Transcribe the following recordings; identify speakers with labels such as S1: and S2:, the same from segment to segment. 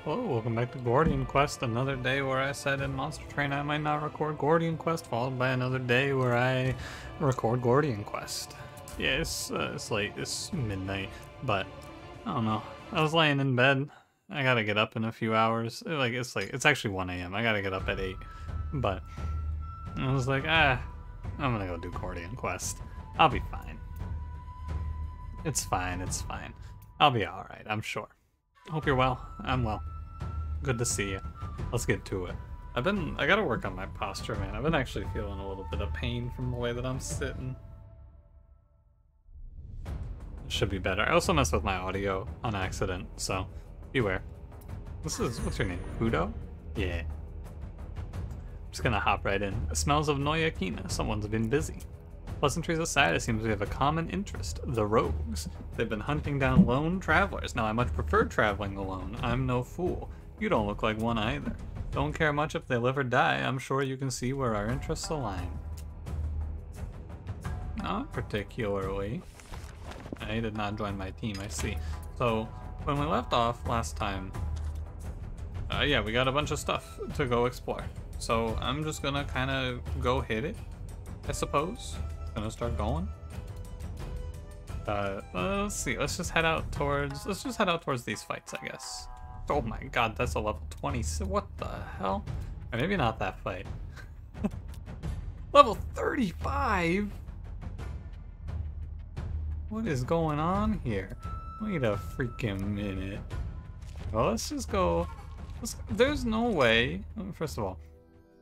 S1: Hello, welcome back to Gordian Quest, another day where I said in Monster Train I might not record Gordian Quest, followed by another day where I record Gordian Quest. Yeah, it's late, it's midnight, but I don't know. I was laying in bed, I gotta get up in a few hours. It's actually 1 a.m. I gotta get up at 8, but I was like, I'm gonna go do Gordian Quest. I'll be fine. It's fine, it's fine. I'll be alright, I'm sure. Hope you're well. I'm well. Good to see you. Let's get to it. I gotta work on my posture, man. I've been actually feeling a little bit of pain from the way that I'm sitting. It should be better. I also messed with my audio on accident, so beware. What's your name? Kudo? Yeah. I'm just gonna hop right in. It smells of Noyakina. Someone's been busy. Pleasantries aside, it seems we have a common interest, the rogues. They've been hunting down lone travelers. Now, I much prefer traveling alone. I'm no fool. You don't look like one either. Don't care much if they live or die. I'm sure you can see where our interests align. Not particularly. I did not join my team, I see. So, when we left off last time, yeah, we got a bunch of stuff to go explore. So, I'm just gonna kind of go hit it, I suppose. Gonna start going. Let's see. Let's just head out towards these fights, I guess. Oh my god, that's a level 20. What the hell? Or maybe not that fight. Level 35. What is going on here? Wait a freaking minute. Well, let's just go. There's no way. First of all,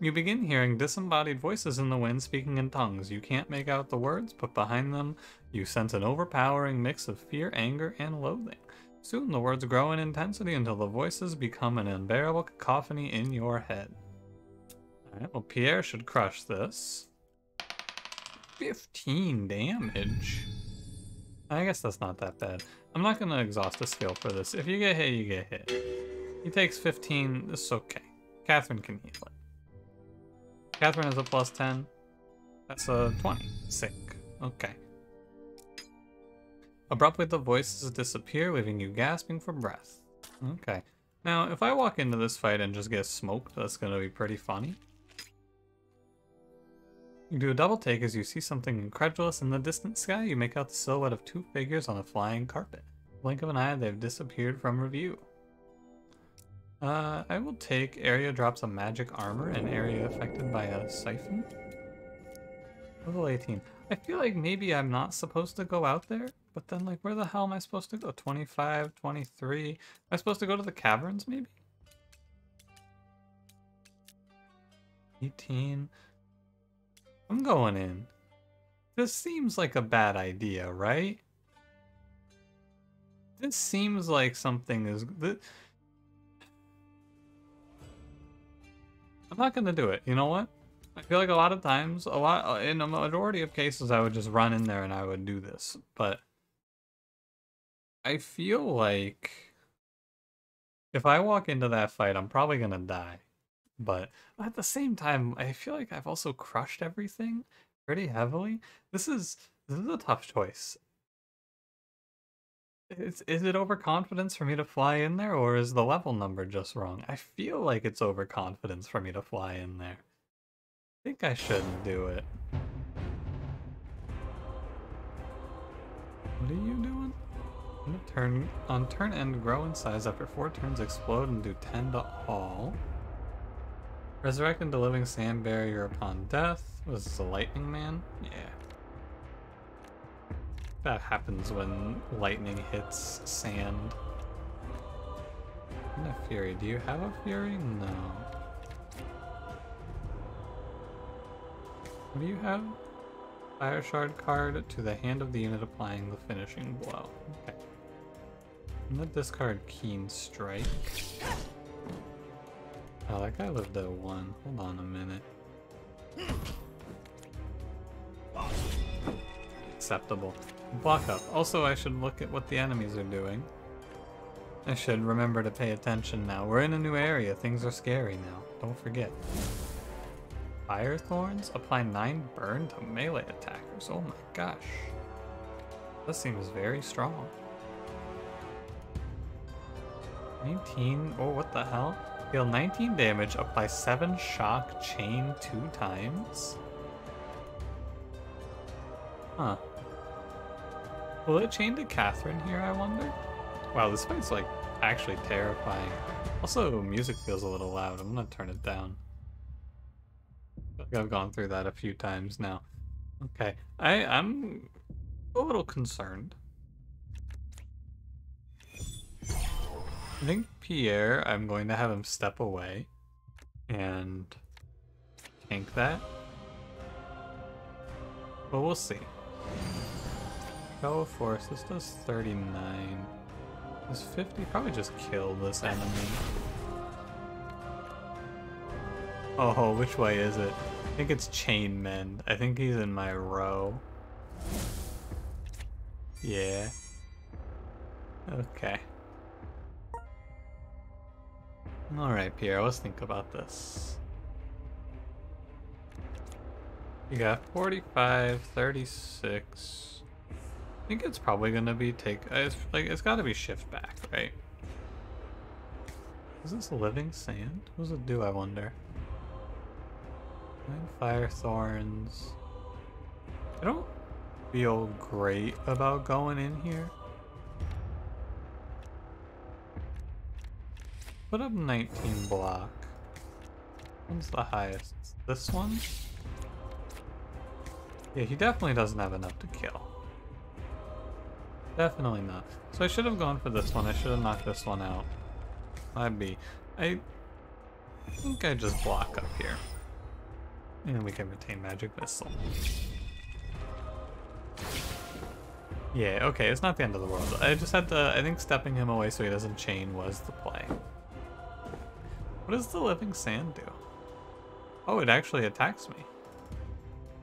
S1: you begin hearing disembodied voices in the wind speaking in tongues. You can't make out the words, but behind them, you sense an overpowering mix of fear, anger, and loathing. Soon the words grow in intensity until the voices become an unbearable cacophony in your head. Alright, well, Pierre should crush this. 15 damage. I guess that's not that bad. I'm not going to exhaust a skill for this. If you get hit, you get hit. He takes 15. It's okay. Catherine can heal it. Catherine has a plus 10. That's a 20. Sick. Okay. Abruptly, the voices disappear, leaving you gasping for breath. Okay. Now, if I walk into this fight and just get smoked, that's going to be pretty funny. You do a double take as you see something incredulous in the distant sky. You make out the silhouette of two figures on a flying carpet. Blink of an eye, they've disappeared from review. I will take area drops a magic armor and area affected by a siphon. Level 18. I feel like maybe I'm not supposed to go out there, but then like where the hell am I supposed to go? 25, 23. Am I supposed to go to the caverns maybe? 18. I'm going in. This seems like a bad idea, right? This seems like something is... I'm not gonna do it. You know what? I feel like a lot of times, in a majority of cases, I would just run in there and I would do this. But I feel like if I walk into that fight, I'm probably gonna die. But at the same time, I feel like I've also crushed everything pretty heavily. This is a tough choice. Is it overconfidence for me to fly in there, or is the level number just wrong? I feel like it's overconfidence for me to fly in there. I think I shouldn't do it. What are you doing? On turn end, grow in size. After 4 turns, explode and do 10 to all. Resurrect into living sand barrier upon death. Was this a lightning man? Yeah. That happens when lightning hits sand. And a fury. Do you have a fury? No. What do you have? Fire shard card to the hand of the unit applying the finishing blow. Okay. I'm gonna discard Keen Strike. Oh, that guy lived at 1. Hold on a minute. Acceptable. Block up. Also, I should look at what the enemies are doing. I should remember to pay attention now. We're in a new area. Things are scary now. Don't forget. Fire Thorns? Apply 9 burn to melee attackers. Oh my gosh. That seems very strong. 19. Oh, what the hell? Deal 19 damage, apply 7 shock, chain 2 times? Huh. Will it chain to Catherine here, I wonder? Wow, this fight's like actually terrifying. Also, music feels a little loud. I'm gonna turn it down. I feel like I've gone through that a few times now. Okay, I'm a little concerned. I think Pierre, I'm going to have him step away and tank that. But we'll see. Show of Force, this does 39. This 50, probably just kill this enemy. Oh, which way is it? I think it's Chain Mend. I think he's in my row. Yeah. Okay. Alright, Pierre, let's think about this. You got 45, 36. I think it's probably gonna be it's gotta be shift back, right? Is this living sand? What does it do, I wonder? 9 fire thorns. I don't feel great about going in here. Put up 19 block. What's the highest? This one? Yeah, he definitely doesn't have enough to kill. Definitely not. So I should have gone for this one. I should have knocked this one out. I'd be. I think I just block up here. And we can retain magic missile. Yeah, okay, it's not the end of the world. I just had to, I think stepping him away so he doesn't chain was the play. What does the living sand do? Oh, it actually attacks me.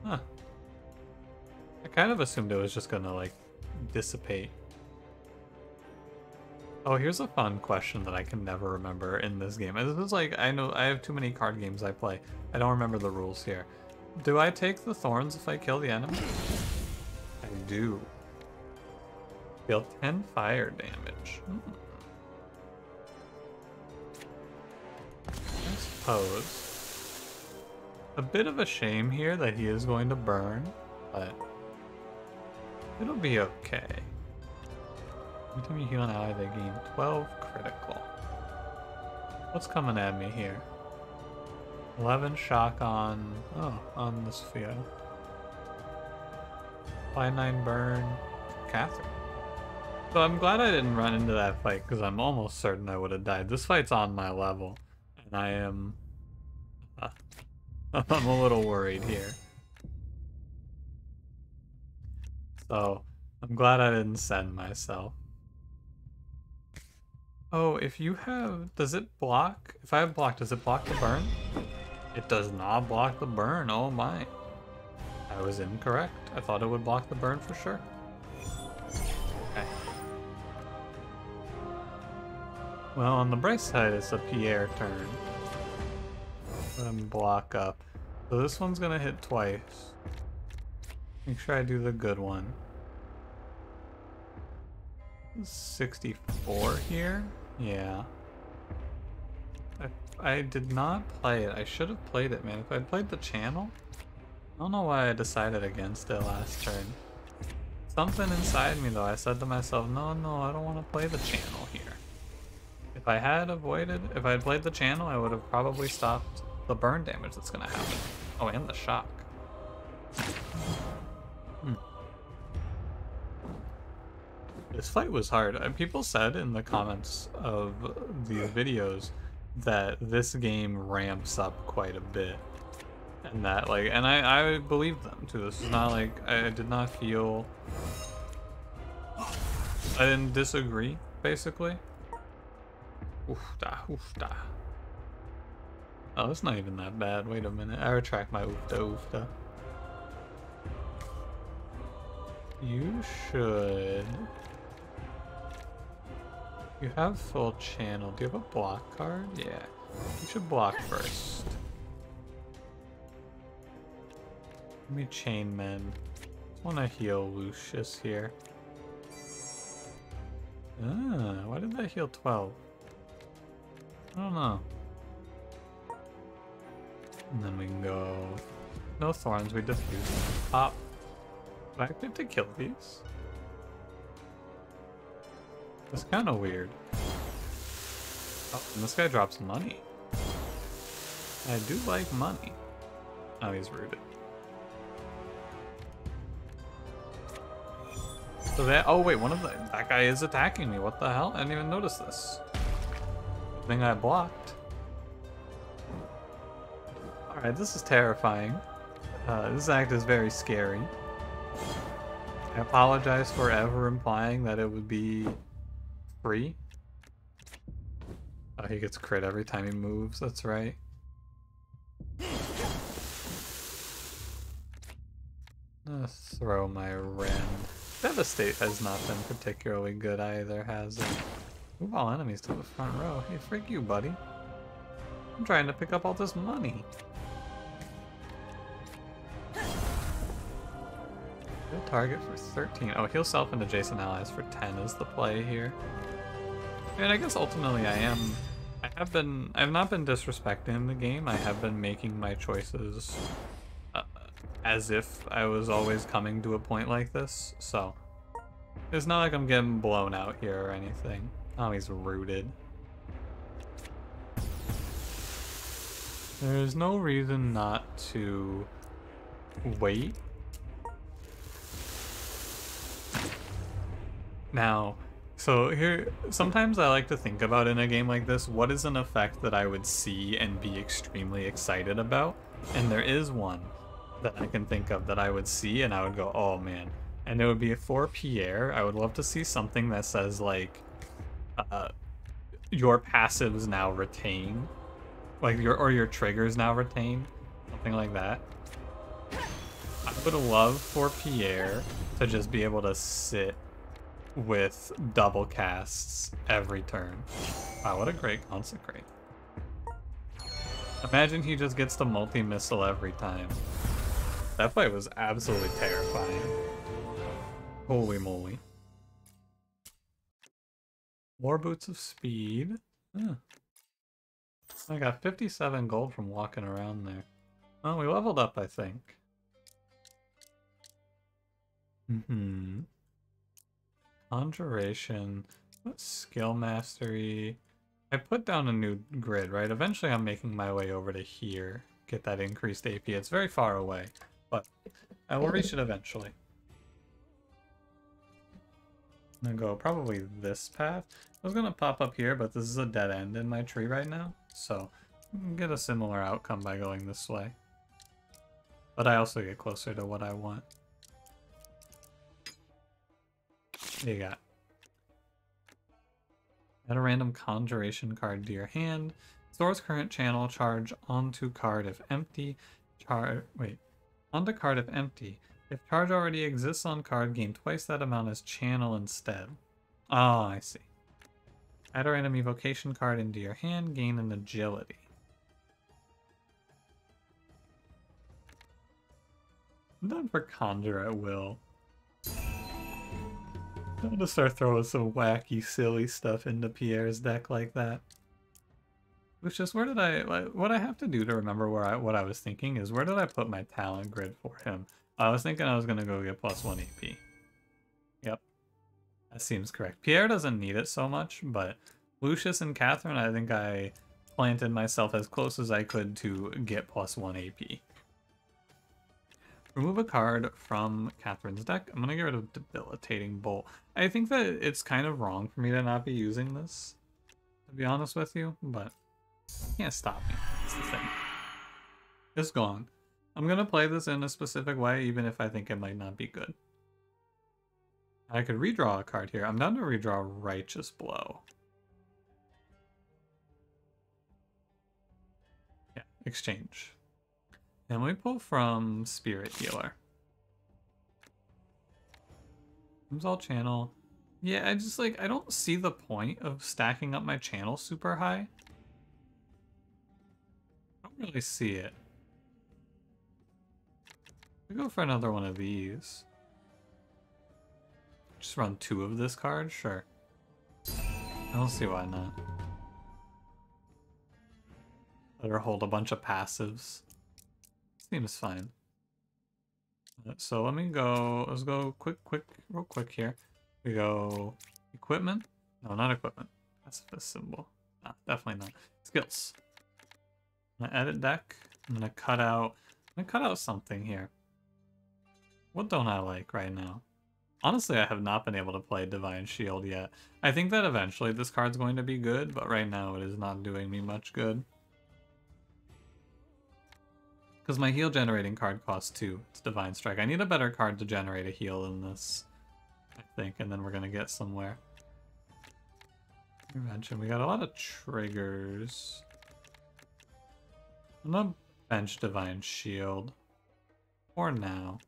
S1: Huh. I kind of assumed it was just gonna, like, dissipate. Oh, here's a fun question that I can never remember in this game. This is like, I know I have too many card games I play. I don't remember the rules here. Do I take the thorns if I kill the enemy? I do. Deal 10 fire damage. I suppose. A bit of a shame here that he is going to burn, but it'll be okay. Every time you heal an ally, they gain 12 critical. What's coming at me here? 11 shock on the sphere. Apply 9 burn, Catherine. So I'm glad I didn't run into that fight because I'm almost certain I would have died. This fight's on my level, and I am. I'm a little worried here. So I'm glad I didn't send myself. Oh, if you have, does it block? If I have block, does it block the burn? It does not block the burn. Oh my. I was incorrect. I thought it would block the burn for sure. Okay. Well, on the bright side, it's a Pierre turn. Let him block up. So this one's gonna hit twice. Make sure I do the good one. 64 here? Yeah. I did not play it. I should have played it, man. If I'd played the channel, I don't know why I decided against it last turn. Something inside me, though, I said to myself, no, I don't want to play the channel here. If I had played the channel, I would have probably stopped the burn damage that's gonna happen. Oh, and the shock. This fight was hard. People said in the comments of these videos that this game ramps up quite a bit. And that, like, and I believe them too. This is not like, I did not feel, I didn't disagree, basically. Oofda, oofda. Oh, it's not even that bad. Wait a minute. I retract my oofda, oofda. You should. You have full channel. Do you have a block card? Yeah. You should block first. Let me chain mend. I want to heal Lucius here. Ah, why did that heal 12? I don't know. And then we can go... No thorns, we diffuse. Pop. Do I have to kill these? It's kind of weird. Oh, and this guy drops money. I do like money. Oh, he's rooted. So that... Oh, wait, that guy is attacking me. What the hell? I didn't even notice this. Good thing I blocked. Alright, this is terrifying. This act is very scary. I apologize for ever implying that it would be free. Oh, he gets crit every time he moves, that's right. Throw my Ren. Devastate has not been particularly good either, has it? Move all enemies to the front row. Hey, freak you, buddy. I'm trying to pick up all this money. Good target for 13. Oh, heal self and adjacent allies for 10 is the play here. And I guess ultimately I've not been disrespecting the game. I have been making my choices as if I was always coming to a point like this, so it's not like I'm getting blown out here or anything. Oh, he's rooted. There's no reason not to wait. Now, so here, sometimes I like to think about in a game like this, what is an effect that I would see and be extremely excited about? And there is one that I can think of that I would see and I would go, oh man. And it would be for Pierre. I would love to see something that says like, your passives now retain. Like your triggers now retain. Something like that. I would love for Pierre to just be able to sit with double casts every turn. Wow, what a great consecrate. Imagine he just gets to multi-missile every time. That fight was absolutely terrifying. Holy moly. War Boots of Speed. Huh. I got 57 gold from walking around there. Oh, we leveled up, I think. Conjuration. Skill Mastery. I put down a new grid, right? Eventually I'm making my way over to here. Get that increased AP. It's very far away, but I will reach it eventually. I'm gonna go probably this path. I was gonna pop up here, but this is a dead end in my tree right now, so get a similar outcome by going this way. But I also get closer to what I want. What do you got? Add a random conjuration card to your hand. Stores current channel charge onto card if empty. Onto card if empty. If charge already exists on card, gain twice that amount as channel instead. Oh, I see. Add a random evocation card into your hand, gain an agility. I'm done for conjure at will. I'm gonna start throwing some wacky, silly stuff into Pierre's deck like that. Which is what I have to do to remember what I was thinking is where did I put my talent grid for him? I was thinking I was gonna go get +1 AP. Yep. That seems correct. Pierre doesn't need it so much, but Lucius and Catherine, I think I planted myself as close as I could to get +1 AP. Remove a card from Catherine's deck. I'm gonna get rid of Debilitating Bolt. I think that it's kind of wrong for me to not be using this, to be honest with you, but you can't stop me. That's the thing. It's gone. I'm gonna play this in a specific way, even if I think it might not be good. I could redraw a card here. I'm down to redraw Righteous Blow. Yeah, exchange. And we pull from Spirit Healer. Comes all channel. Yeah, I just I don't see the point of stacking up my channel super high. I don't really see it. We go for another one of these. Just run 2 of this card? Sure. I don't see why not. Let her hold a bunch of passives. Seems fine. So let me go, let's go real quick here. We go equipment. No, not equipment. That's the symbol. No, definitely not. Skills. I'm gonna edit deck. I'm gonna cut out something here. What don't I like right now? Honestly, I have not been able to play Divine Shield yet. I think that eventually this card's going to be good, but right now it is not doing me much good. Because my heal generating card costs 2. It's Divine Strike. I need a better card to generate a heal than this, I think, and then we're gonna get somewhere. Intervention. We got a lot of triggers. I'm gonna bench Divine Shield for now.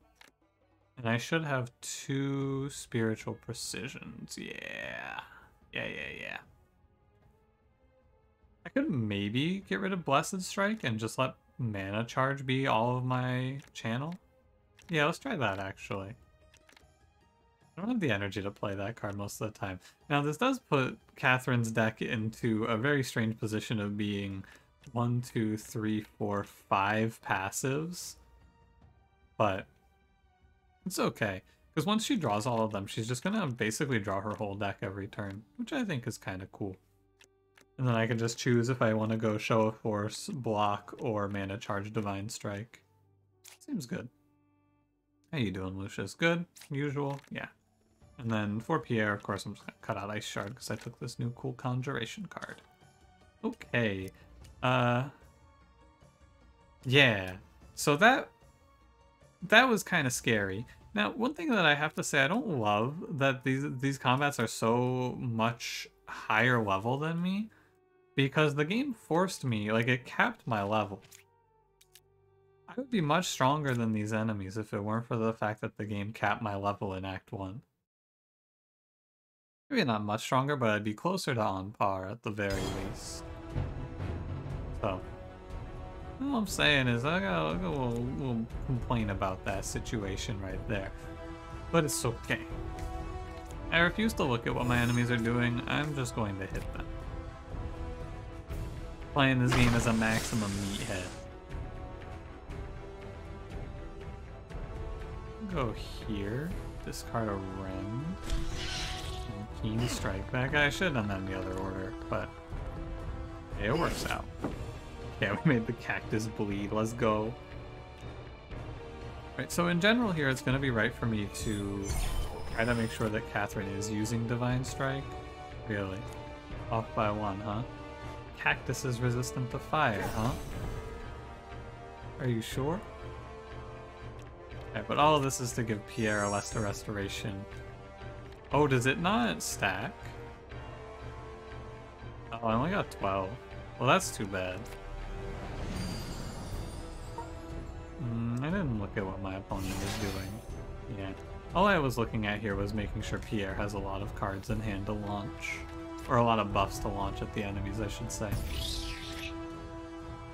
S1: And I should have 2 spiritual precisions. Yeah. Yeah. I could maybe get rid of Blessed Strike and just let mana charge be all of my channel. Yeah, let's try that actually. I don't have the energy to play that card most of the time. Now this does put Catherine's deck into a very strange position of being 1, 2, 3, 4, 5 passives. But it's okay. Because once she draws all of them, she's just gonna basically draw her whole deck every turn, which I think is kind of cool. And then I can just choose if I want to go Show of Force, Block, or Mana Charge Divine Strike. Seems good. How you doing, Lucius? Good? Usual? Yeah. And then for Pierre, of course, I'm just going to cut out Ice Shard because I took this new cool Conjuration card. Okay. Yeah. So that was kind of scary. Now, one thing that I have to say, I don't love that these combats are so much higher level than me. Because the game forced me, like it capped my level. I would be much stronger than these enemies if it weren't for the fact that the game capped my level in Act 1. Maybe not much stronger, but I'd be closer to on par at the very least. So, all I'm saying is I got a little complaint about that situation right there. But it's okay. I refuse to look at what my enemies are doing, I'm just going to hit them. Playing this game as a maximum meathead. Go here, discard a Rend, and Keen Strike. That guy should have done that in the other order, but hey, it works out. Yeah, we made the cactus bleed, let's go. Right, so in general here, it's going to be right for me to try to make sure that Catherine is using Divine Strike. Really? Off by 1, huh? Cactus is resistant to fire, huh? Are you sure? Okay, but all of this is to give Pierre a lesser restoration. Oh, does it not stack? Oh, I only got 12. Well, that's too bad. I didn't look at what my opponent is doing. Yeah. All I was looking at here was making sure Pierre has a lot of cards in hand to launch. Or a lot of buffs to launch at the enemies, I should say.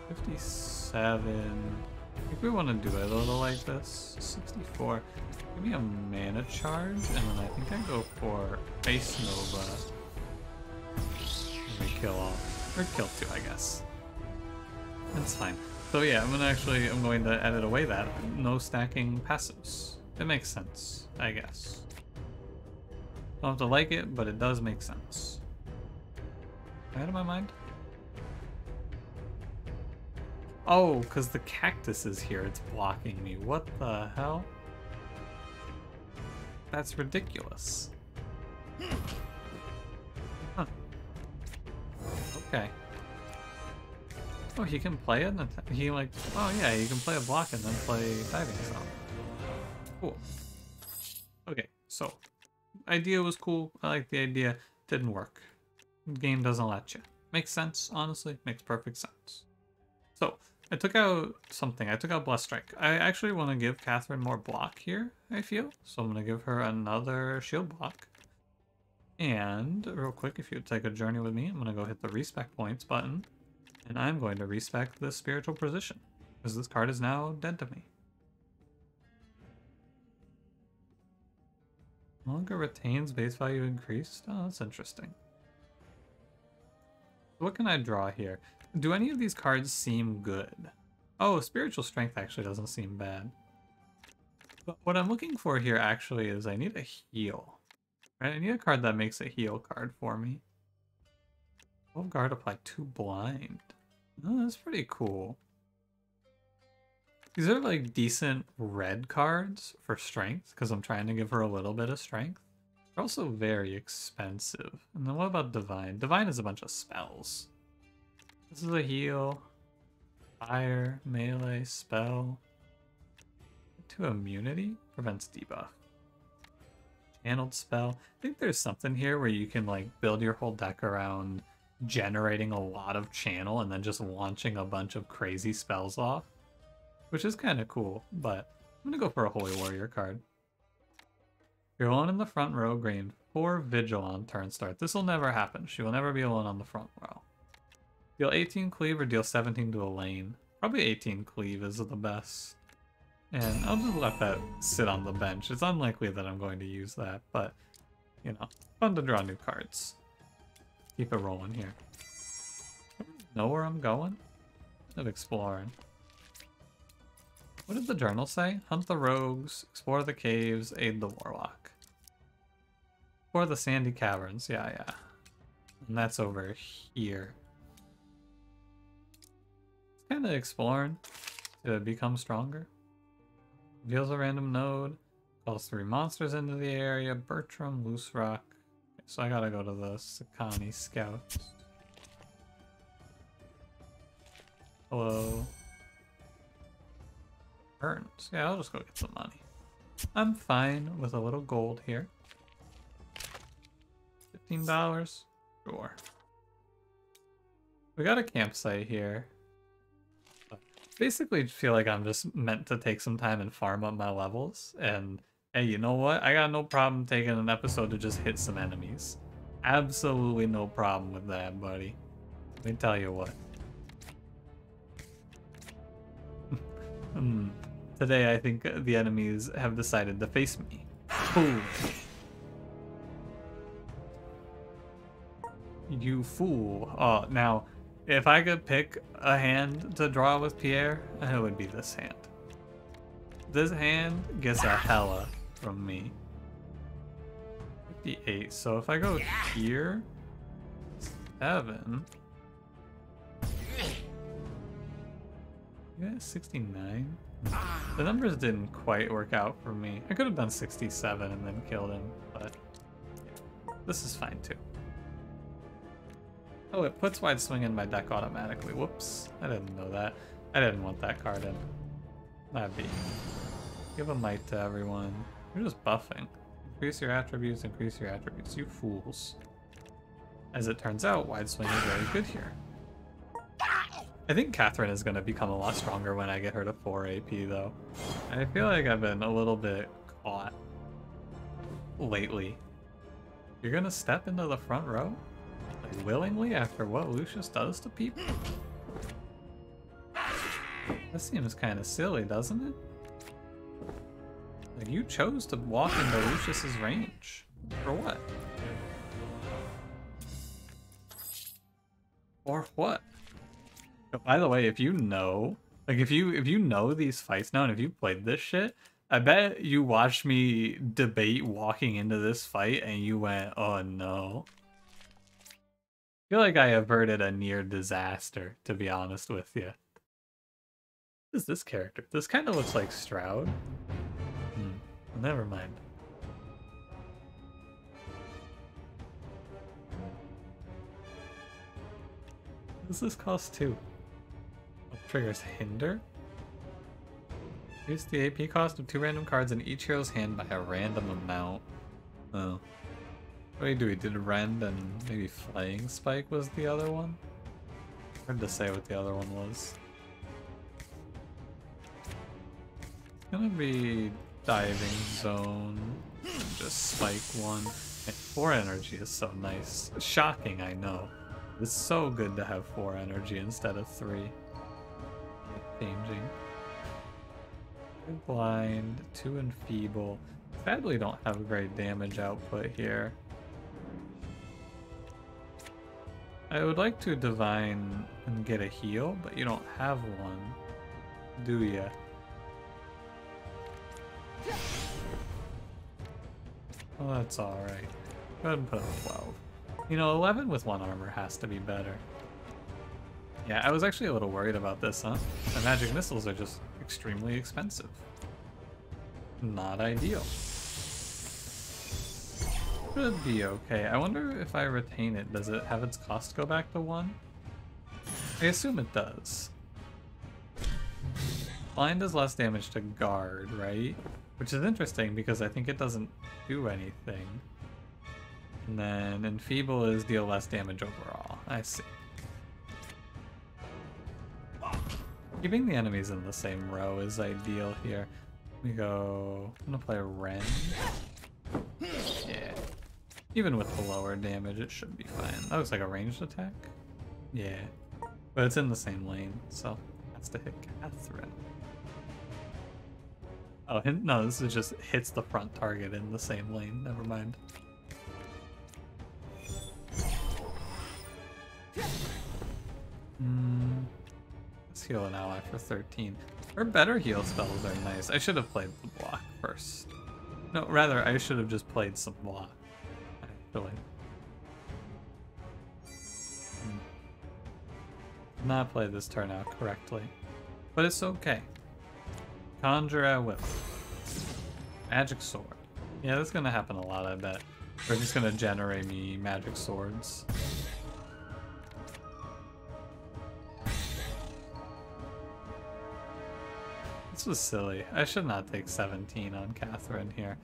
S1: 57. I think we want to do it a little like this. 64. Give me a mana charge, and then I think I go for Ice Nova. And we kill all. Or kill 2, I guess. That's fine. So yeah, I'm going to edit away that. No stacking passives. It makes sense, I guess. Don't have to like it, but it does make sense. Am I out of my mind? Oh, because the cactus is here. It's blocking me. What the hell? That's ridiculous. Huh. Okay. Oh, he can play it? He like... Oh yeah, he can play a block and then play Diving Zone. Cool. Okay, so... Idea was cool. I like the idea. Didn't work. Game doesn't let you. Makes sense, honestly. Makes perfect sense. So, I took out something. I took out Blessed Strike. I actually want to give Catherine more block here, I feel. So I'm going to give her another shield block. And, real quick, if you would take a journey with me, I'm going to go hit the respec points button. And I'm going to respec the spiritual position. Because this card is now dead to me. No longer retains base value increased. Oh, that's interesting. What can I draw here? Do any of these cards seem good? Oh, spiritual strength actually doesn't seem bad. But what I'm looking for here actually is I need a heal. Right? I need a card that makes a heal card for me. 12 guard apply 2 blind. Oh, that's pretty cool. These are like decent red cards for strength because I'm trying to give her a little bit of strength. They're also very expensive. And then what about divine? Divine is a bunch of spells. This is a heal. Fire, melee, spell. 2 immunity prevents debuff. Channeled spell. I think there's something here where you can like build your whole deck around generating a lot of channel and then just launching a bunch of crazy spells off, which is kind of cool. But I'm gonna go for a Holy Warrior card. You're alone in the front row, gain 4 vigil on turn start. This will never happen. She will never be alone on the front row. Deal 18 cleave or deal 17 to a lane. Probably 18 cleave is the best. And I'll just let that sit on the bench. It's unlikely that I'm going to use that, but, you know, fun to draw new cards. Keep it rolling here. Know where I'm going? I'm exploring. What did the journal say? Hunt the rogues, explore the caves, aid the warlock. Explore the sandy caverns, yeah. And that's over here. It's kind of exploring to become stronger. Reveals a random node, calls 3 monsters into the area, Bertram, Loose Rock. Okay, so I gotta go to the Sakani Scouts. Hello. Burns. Yeah, I'll just go get some money. I'm fine with a little gold here. $15? Sure. We got a campsite here. Basically feel like I'm just meant to take some time and farm up my levels, and hey, you know what? I got no problem taking an episode to just hit some enemies. Absolutely no problem with that, buddy. Let me tell you what. Today I think the enemies have decided to face me. Boom. You fool. Oh, now if I could pick a hand to draw with Pierre, it would be this hand. This hand gets a hella from me. 58, so if I go here, 7. Yeah, 69. The numbers didn't quite work out for me. I could have done 67 and then killed him, but yeah, this is fine too. Oh, it puts wide swing in my deck automatically. Whoops. I didn't know that. I didn't want that card in. That'd be. Give a might to everyone. You're just buffing. Increase your attributes, increase your attributes. You fools. As it turns out, wide swing is very good here. I think Catherine is going to become a lot stronger when I get her to 4 AP, though. I feel like I've been a little bit caught lately. You're going to step into the front row? Like, willingly after what Lucius does to people? That seems kind of silly, doesn't it? Like, you chose to walk into Lucius's range. For what? Or what? By the way, if you know, like if you know these fights now and if you played this shit, I bet you watched me debate walking into this fight and you went, oh no. I feel like I averted a near disaster, to be honest with you. What is this character? This kind of looks like Stroud. Never mind. What does this cost too? Triggers hinder. Use the AP cost of 2 random cards in each hero's hand by a random amount. Oh. What do we did Rend and maybe Flaying Spike was the other one? Hard to say what the other one was. It's gonna be Diving Zone. And just Spike 1. And 4 energy is so nice. Shocking, I know. It's so good to have 4 energy instead of 3. Changing. 2 blind, 2 enfeeble. Sadly don't have great damage output here. I would like to divine and get a heal, but you don't have one, do ya? Well, that's alright. Go ahead and put a 12. You know, 11 with 1 armor has to be better. Yeah, I was actually a little worried about this, huh? The magic missiles are just extremely expensive. Not ideal. Should be okay. I wonder if I retain it, does it have its cost go back to 1? I assume it does. Blind does less damage to guard, right? Which is interesting because I think it doesn't do anything. And then enfeeble is deal less damage overall. I see. Keeping the enemies in the same row is ideal here. We go... I'm gonna play Ren. Yeah. Even with the lower damage, it should be fine. That looks like a ranged attack. Yeah. But it's in the same lane, so that's to hit Catherine. Oh, no, this is just hits the front target in the same lane. Never mind. Let's heal an ally for 13. Her better heal spells are nice. I should have played the block first. No, rather, I should have just played some block. Actually. Not play this turn out correctly. But it's okay. Conjure at will. Magic sword. Yeah, that's gonna happen a lot, I bet. We're just gonna generate me magic swords. This was silly. I should not take 17 on Catherine here.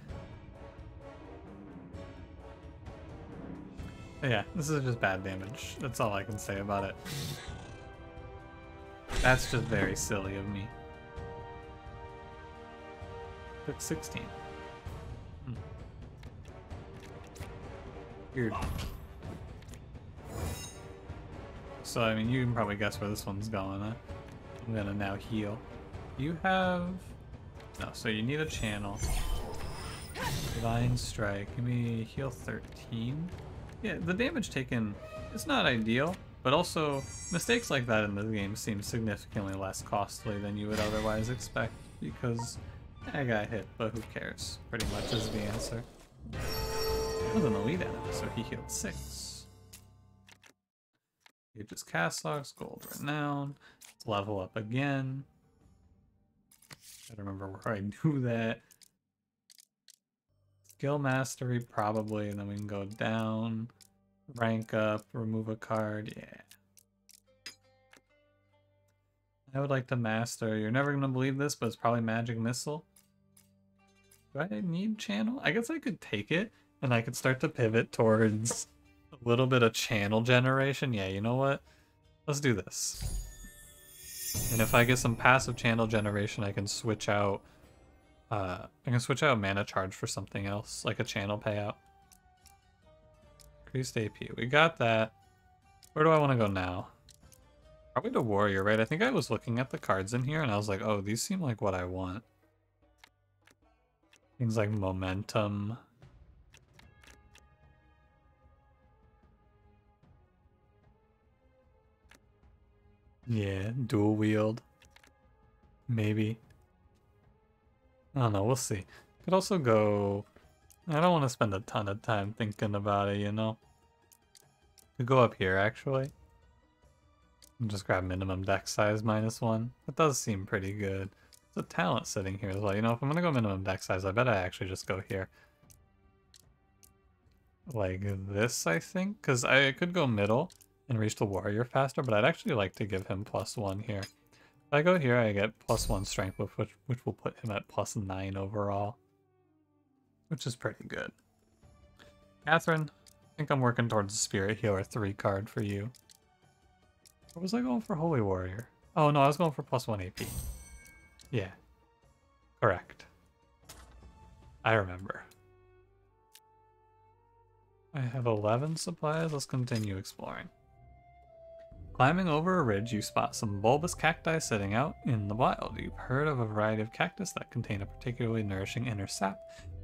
S1: But yeah, this is just bad damage. That's all I can say about it. That's just very silly of me. Took 16. Weird. So, I mean, you can probably guess where this one's going, huh? I'm gonna now heal. You have... No, so you need a channel. Divine Strike. Give me heal 13. Yeah, the damage taken is not ideal, but also mistakes like that in this game seem significantly less costly than you would otherwise expect, because I got hit, but who cares? Pretty much is the answer. He was an elite enemy, so he healed 6. Aegis Cast Logs, Gold Renown. Let's level up again. Gotta remember where I do that. Skill Mastery, probably, and then we can go down. Rank up, remove a card, yeah. I would like to master. You're never gonna believe this, but it's probably Magic Missile. Do I need channel? I guess I could take it, and I could start to pivot towards a little bit of channel generation. Yeah, you know what? Let's do this. And if I get some passive channel generation, I can switch out mana charge for something else, like a channel payout. Increased AP. We got that. Where do I want to go now? Probably to Warrior, right? I think I was looking at the cards in here and I was like, oh, these seem like what I want. Things like Momentum. Yeah, dual wield. Maybe. I don't know, we'll see. Could also go... I don't want to spend a ton of time thinking about it, you know? Could go up here, actually. And just grab minimum deck size -1. That does seem pretty good. There's a talent sitting here as well. You know, if I'm gonna go minimum deck size, I bet I actually just go here. Like this, I think? Because I could go middle and reach the warrior faster, but I'd actually like to give him +1 here. If I go here, I get +1 strength, which will put him at +9 overall. Which is pretty good. Catherine, I think I'm working towards the Spirit Healer 3 card for you. Or was I going for Holy Warrior? Oh no, I was going for +1 AP. Yeah. Correct. I remember. I have 11 supplies. Let's continue exploring. Climbing over a ridge, you spot some bulbous cacti sitting out in the wild. You've heard of a variety of cactus that contain a particularly nourishing inner sap.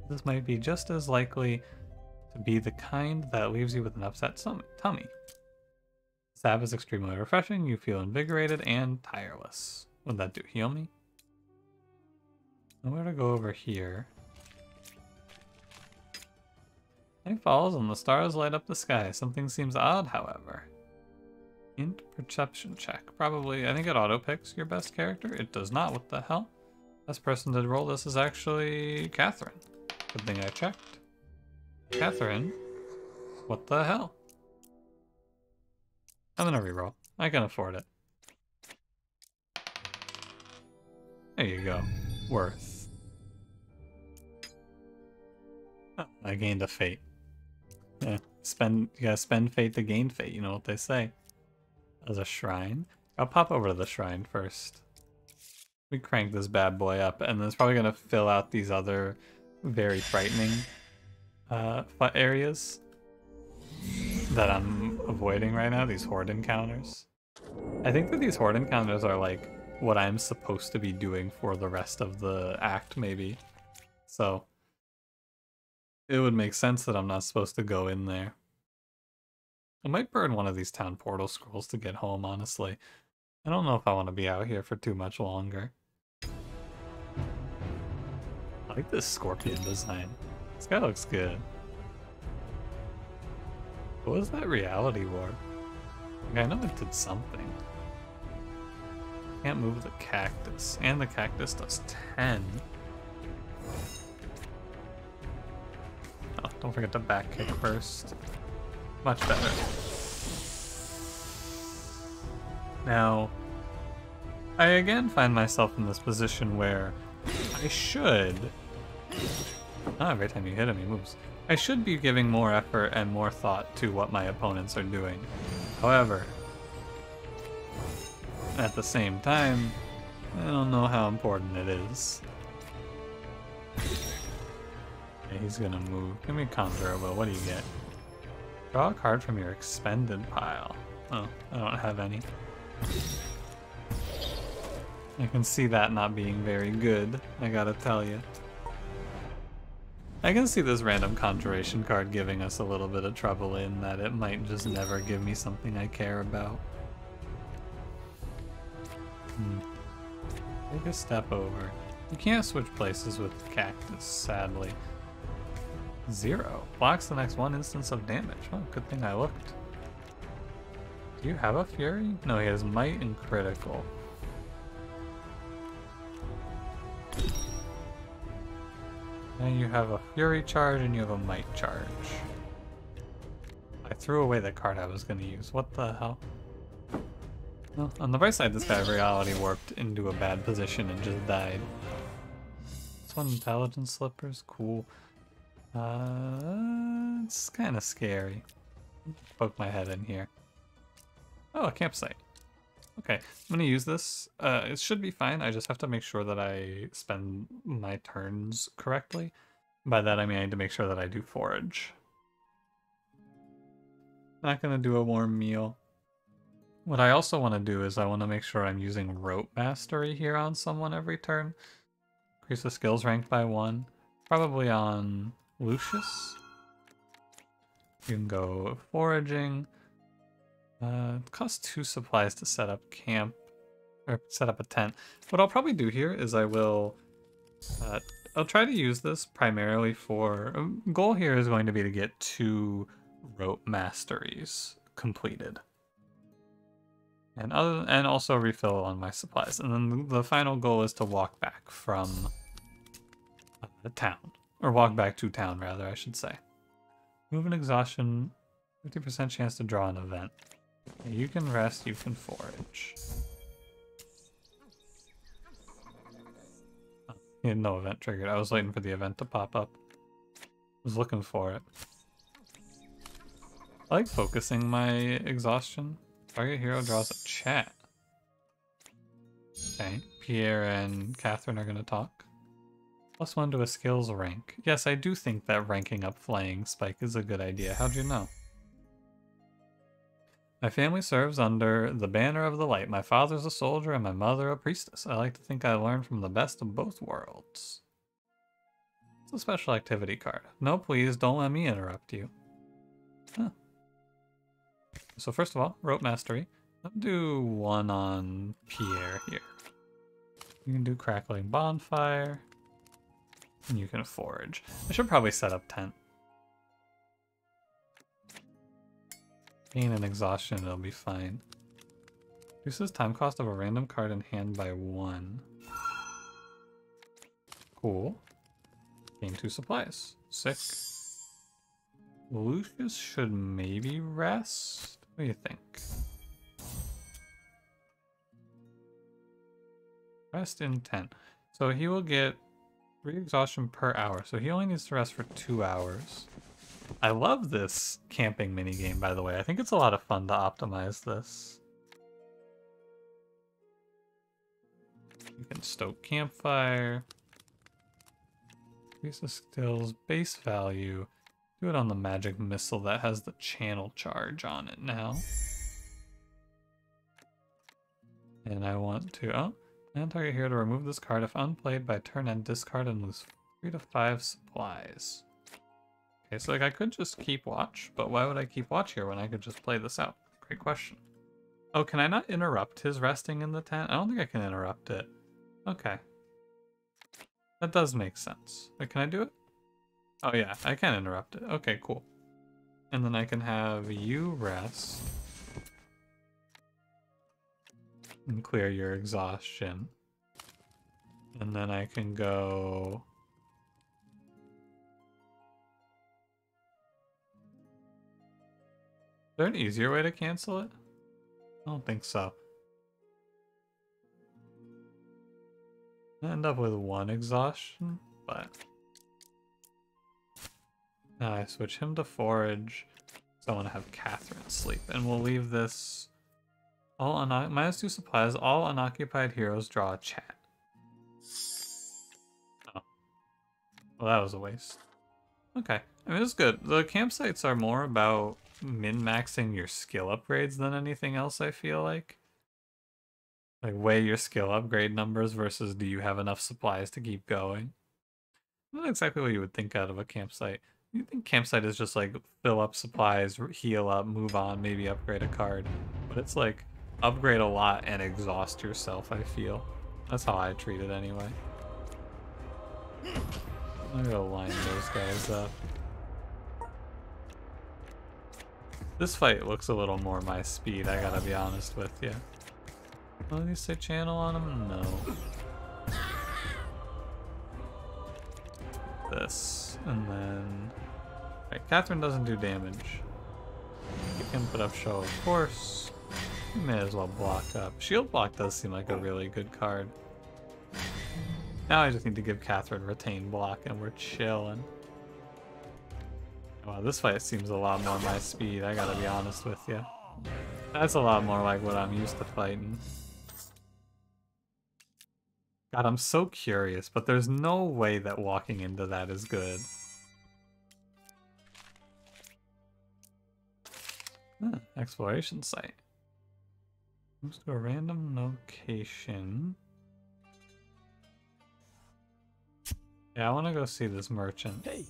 S1: This might be just as likely to be the kind that leaves you with an upset tummy. Sap is extremely refreshing. You feel invigorated and tireless. What'd that do? Heal me? I'm gonna go over here. Night falls and the stars light up the sky. Something seems odd, however. Int perception check. Probably, I think it auto-picks your best character. It does not. What the hell? Best person to roll this is actually Catherine. Good thing I checked. Catherine? What the hell? I'm gonna reroll. I can afford it. There you go. Worth. Oh, I gained a fate. Yeah, you gotta spend fate to gain fate, you know what they say. As a shrine. I'll pop over to the shrine first. We crank this bad boy up, and then it's probably gonna fill out these other very frightening areas that I'm avoiding right now, these horde encounters. I think that these horde encounters are like what I'm supposed to be doing for the rest of the act, maybe. So it would make sense that I'm not supposed to go in there. I might burn one of these town portal scrolls to get home, honestly. I don't know if I want to be out here for too much longer. I like this scorpion design. This guy looks good. What was that reality warp? Like, I know it did something. Can't move the cactus. And the cactus does 10. Oh, don't forget to back kick first. Much better. Now, I again find myself in this position where I should... Oh, every time you hit him, he moves. I should be giving more effort and more thought to what my opponents are doing. However, at the same time, I don't know how important it is. Yeah, he's gonna move. Give me a Conjure Will. What do you get? Draw a card from your expended pile. Oh, I don't have any. I can see that not being very good, I gotta tell you. I can see this random conjuration card giving us a little bit of trouble in that it might just never give me something I care about. Take a step over. You can't switch places with the cactus, sadly. 0. Blocks the next 1 instance of damage. Oh, good thing I looked. Do you have a fury? No, he has might and critical. And you have a fury charge and you have a might charge. I threw away the card I was going to use. What the hell? Well, on the bright side, this guy reality warped into a bad position and just died. This one, intelligence slippers, cool. It's kind of scary. Poke my head in here. Oh, a campsite. Okay, I'm gonna use this. It should be fine. I just have to make sure that I spend my turns correctly. By that I mean I need to make sure that I do forage. Not gonna do a warm meal. What I also want to do is I want to make sure I'm using rope mastery here on someone every turn. Increase the skills rank by 1. Probably on Lucius. You can go foraging. It costs 2 supplies to set up camp, or set up a tent. What I'll probably do here is I'll try to use this primarily for, goal here is going to be to get 2 rope masteries completed. And also refill on my supplies. And then the final goal is to walk back from the town. Or walk back to town, rather, I should say. Move and exhaustion, 50% chance to draw an event. You can rest, you can forage. Oh, no event triggered. I was waiting for the event to pop up. I was looking for it. I like focusing my exhaustion. Target hero draws a chat. Okay, Pierre and Catherine are going to talk. +1 to a skills rank. Yes, I do think that ranking up Flaying Spike is a good idea. How'd you know? My family serves under the banner of the light. My father's a soldier and my mother a priestess. I like to think I learned from the best of both worlds. It's a special activity card. No, please, don't let me interrupt you. Huh. So first of all, rope mastery. Let's do one on Pierre here. You can do crackling bonfire. And you can forage. I should probably set up tent. Pain and exhaustion, it'll be fine. Reduces time cost of a random card in hand by 1. Cool. Gain 2 supplies. Sick. Lucius should maybe rest? What do you think? Rest in 10. So he will get 3 exhaustion per hour. So he only needs to rest for 2 hours. I love this camping minigame, by the way. I think it's a lot of fun to optimize this. You can stoke campfire. Increase the skills base value. Do it on the magic missile that has the channel charge on it now. And I want to... Oh, and target here to remove this card. If unplayed by turn end, discard and lose 3 to 5 supplies. Okay, so like I could just keep watch, but why would I keep watch here when I could just play this out? Great question. Oh, can I not interrupt his resting in the tent? I don't think I can interrupt it. Okay. That does make sense. Wait, can I do it? Oh yeah, I can interrupt it. Okay, cool. And then I can have you rest. And clear your exhaustion. And then I can go... Is there an easier way to cancel it? I don't think so. I end up with 1 exhaustion, but... Now I switch him to forage, so I want to have Catherine sleep. And we'll leave this... All minus 2 supplies, all unoccupied heroes draw a chat. Oh. Well, that was a waste. Okay. I mean, it's good. The campsites are more about min-maxing your skill upgrades than anything else, I feel like. Like, weigh your skill upgrade numbers versus do you have enough supplies to keep going. Not exactly what you would think out of a campsite. You think campsite is just like, fill up supplies, heal up, move on, maybe upgrade a card. But it's like, upgrade a lot and exhaust yourself, I feel. That's how I treat it anyway. I'm gonna go line those guys up. This fight looks a little more my speed, I gotta be honest with you. Oh, did you say channel on him? No. This, and then... Right, Catherine doesn't do damage. You can put up show of force. You may as well block up. Shield block does seem like a really good card. Now I just need to give Catherine retain block and we're chilling. Wow, this fight seems a lot more my speed, I gotta be honest with you. That's a lot more like what I'm used to fighting. God, I'm so curious, but there's no way that walking into that is good. Exploration site. Moves to a random location. Yeah, I want to go see this merchant. Hey.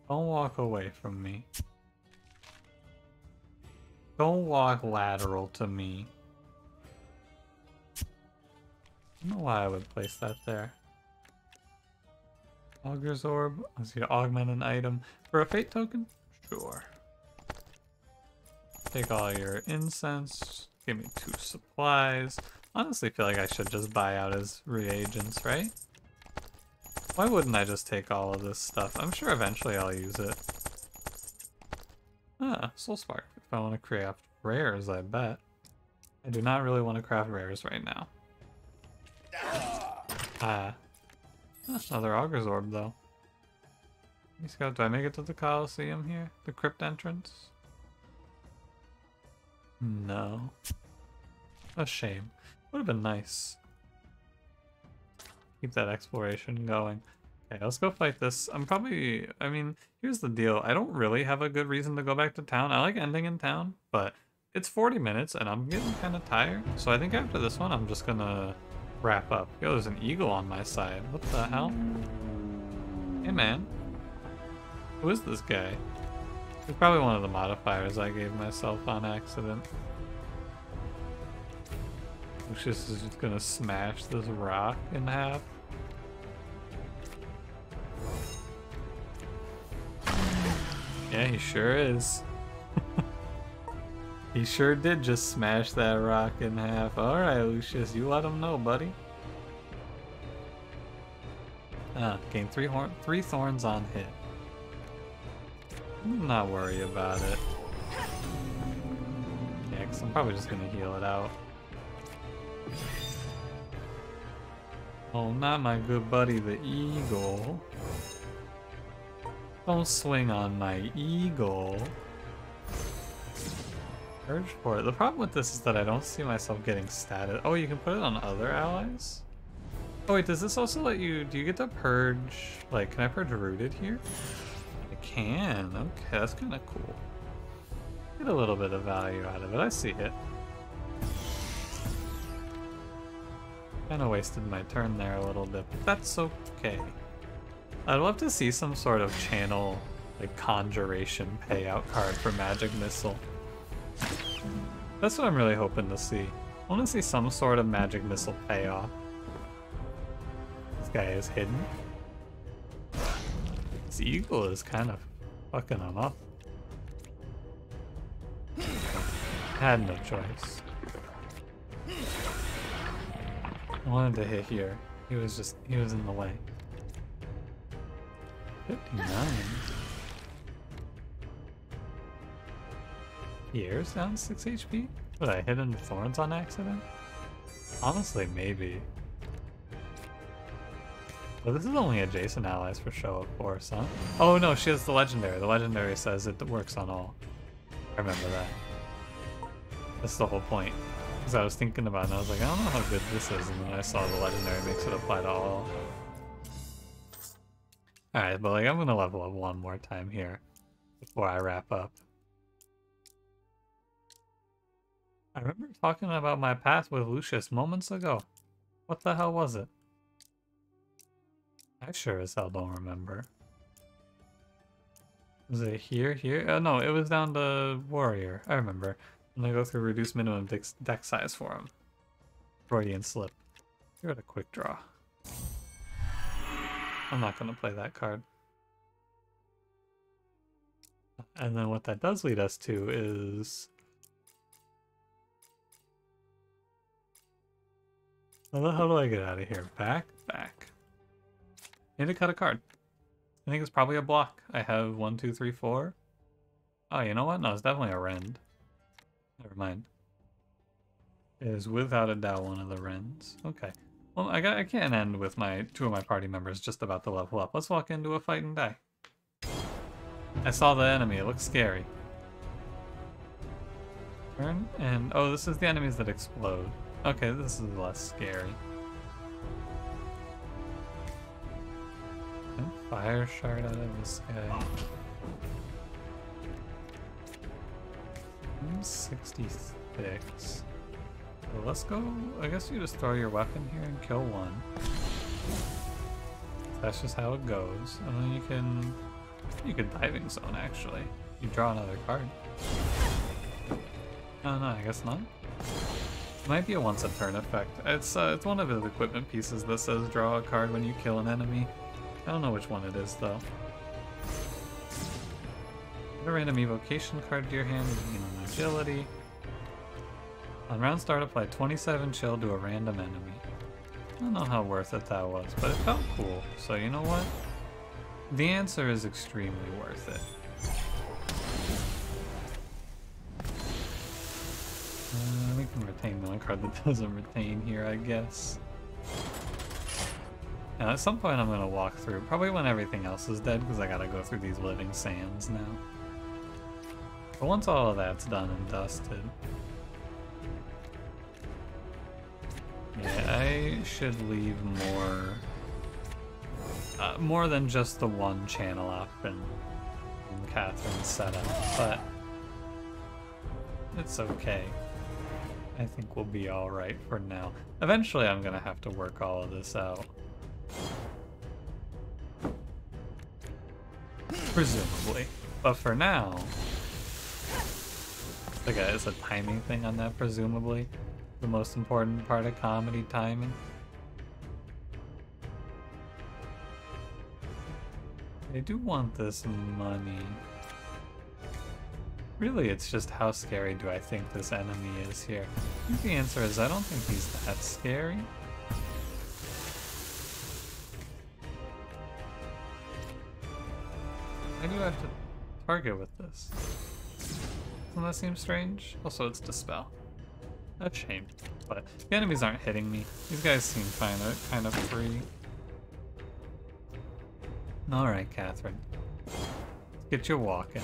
S1: Don't walk away from me. Don't walk lateral to me. I don't know why I would place that there. Augure's Orb. Let's see, to augment an item. For a fate token? Sure. Take all your incense. Give me 2 supplies. Honestly, feel like I should just buy out his reagents, right? Why wouldn't I just take all of this stuff? I'm sure eventually I'll use it. Ah, Soul Spark. If I want to craft rares, I bet. I do not really want to craft rares right now. Another Augure's Orb, though. Let me scout. Do I make it to the Coliseum here? The crypt entrance? No. A shame. Would have been nice. Keep that exploration going. Okay, let's go fight this. I mean, here's the deal. I don't really have a good reason to go back to town. I like ending in town, but it's 40 minutes and I'm getting kind of tired. So I think after this one, I'm just gonna wrap up. Yo, there's an eagle on my side. What the hell? Hey, man. Who is this guy? It's probably one of the modifiers I gave myself on accident. Lucius is just gonna smash this rock in half. Yeah, he sure is. He sure did just smash that rock in half. Alright, Lucius, you let him know, buddy. Gain three thorns on hit. I'm not worry about it. Yeah, because I'm probably just gonna heal it out. Oh, not my good buddy, the eagle. Don't swing on my eagle. Urge for it. The problem with this is that I don't see myself getting statted. Oh, you can put it on other allies? Oh wait, does this also let you, do you get to purge, like, can I purge rooted here? I can, okay, that's kind of cool. Get a little bit of value out of it, I see it. Kind of wasted my turn there a little bit, but that's okay. I'd love to see some sort of channel, like, conjuration payout card for Magic Missile. That's what I'm really hoping to see. I want to see some sort of Magic Missile payoff. This guy is hidden. This eagle is kind of fucking him up. Had no choice. I wanted to hit here. He was in the way. 59. Pierre's down 6 HP? Would I hit him with thorns on accident? Honestly, maybe. But this is only adjacent allies for show, of course, huh? Oh no, she has the legendary. The legendary says it works on all. I remember that. That's the whole point. Because I was thinking about it and I was like, I don't know how good this is, and then I saw the legendary makes it apply to all. Alright, but like I'm gonna level up one more time here before I wrap up. I remember talking about my path with Lucius moments ago. What the hell was it? I sure as hell don't remember. Was it here? Oh no, it was down to Warrior. I remember. I'm gonna go through reduced minimum deck size for him. Freudian slip. You're at a quick draw. I'm not gonna play that card. And then what that does lead us to is... How the hell do I get out of here? Back. Need to cut a card. I think it's probably a block. I have 1, 2, 3, 4. Oh, you know what? No, it's definitely a rend. Never mind. It is without a doubt one of the rends. Okay. Well, I can't end with two of my party members just about to level up. Let's walk into a fight and die. I saw the enemy. It looks scary. Turn and... Oh, this is the enemies that explode. Okay, this is less scary. And fire shard out of this guy. 66. So let's go. I guess you just throw your weapon here and kill one. That's just how it goes. And then you can diving zone actually. You draw another card. Oh no, I guess not. It might be a once a turn effect. It's one of his equipment pieces that says draw a card when you kill an enemy. I don't know which one it is though. Put a random evocation card to your hand and gain an agility. On round start, apply 27 chill to a random enemy. I don't know how worth it that was, but it felt cool. So you know what? The answer is extremely worth it. We can retain the only card that doesn't retain here, I guess. Now, at some point I'm going to walk through, probably when everything else is dead, because I gotta go through these living sands now. But once all of that's done and dusted... Yeah, I should leave more than just the one channel up in Catherine's setup, but it's okay. I think we'll be alright for now. Eventually I'm gonna have to work all of this out. Presumably. But for now, it's a timing thing on that, presumably. The most important part of comedy, timing. I do want this money. Really, it's just how scary do I think this enemy is here? I think the answer is I don't think he's that scary. Why do you have to target with this? Doesn't that seem strange? Also, it's Dispel. That's a shame. But the enemies aren't hitting me. These guys seem kind of free. Alright, Catherine. Let's get you walking.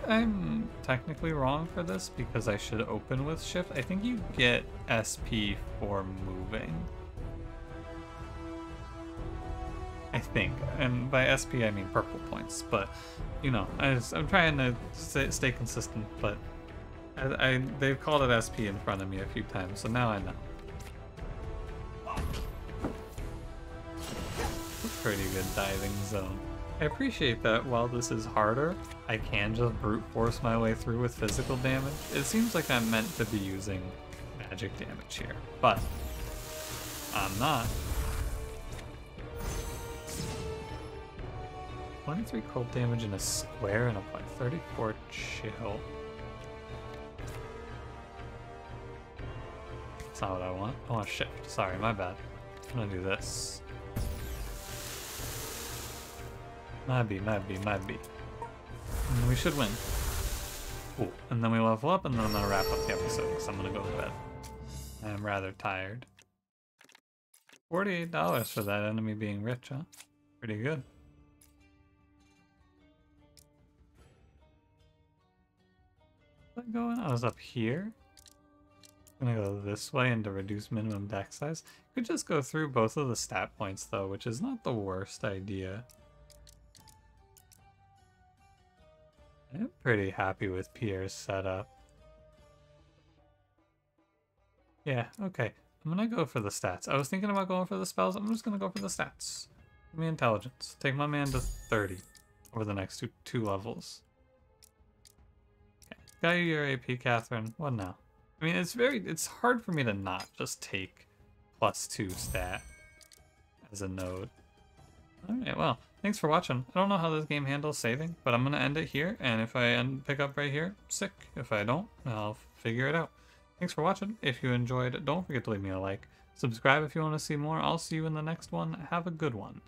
S1: I'm technically wrong for this because I should open with shift. I think you get SP for moving. I think. And by SP I mean purple points. But, you know, I'm trying to stay consistent, but they've called it SP in front of me a few times, so now I know. Pretty good diving zone. I appreciate that while this is harder, I can just brute force my way through with physical damage. It seems like I'm meant to be using magic damage here, but I'm not. 23 cold damage in a square and apply 34 chill. That's not what I want. I want shift. Sorry, my bad. I'm gonna do this. Might be. And we should win. Cool. And then we level up, and then I'm gonna wrap up the episode, because I'm gonna go to bed. I am rather tired. $48 for that enemy being rich, huh? Pretty good. What's going on? I was up here. I'm gonna go this way and to reduce minimum deck size. Could just go through both of the stat points though, which is not the worst idea. I'm pretty happy with Pierre's setup. Yeah, okay. I'm gonna go for the stats. I was thinking about going for the spells. I'm just gonna go for the stats. Give me intelligence. Take my man to 30 over the next two levels. Okay. Got you your AP, Catherine. What now? I mean, it's hard for me to not just take +2 stat as a node. Alright, well, thanks for watching. I don't know how this game handles saving, but I'm going to end it here, and if I pick up right here, sick. If I don't, I'll figure it out. Thanks for watching. If you enjoyed, don't forget to leave me a like. Subscribe if you want to see more. I'll see you in the next one. Have a good one.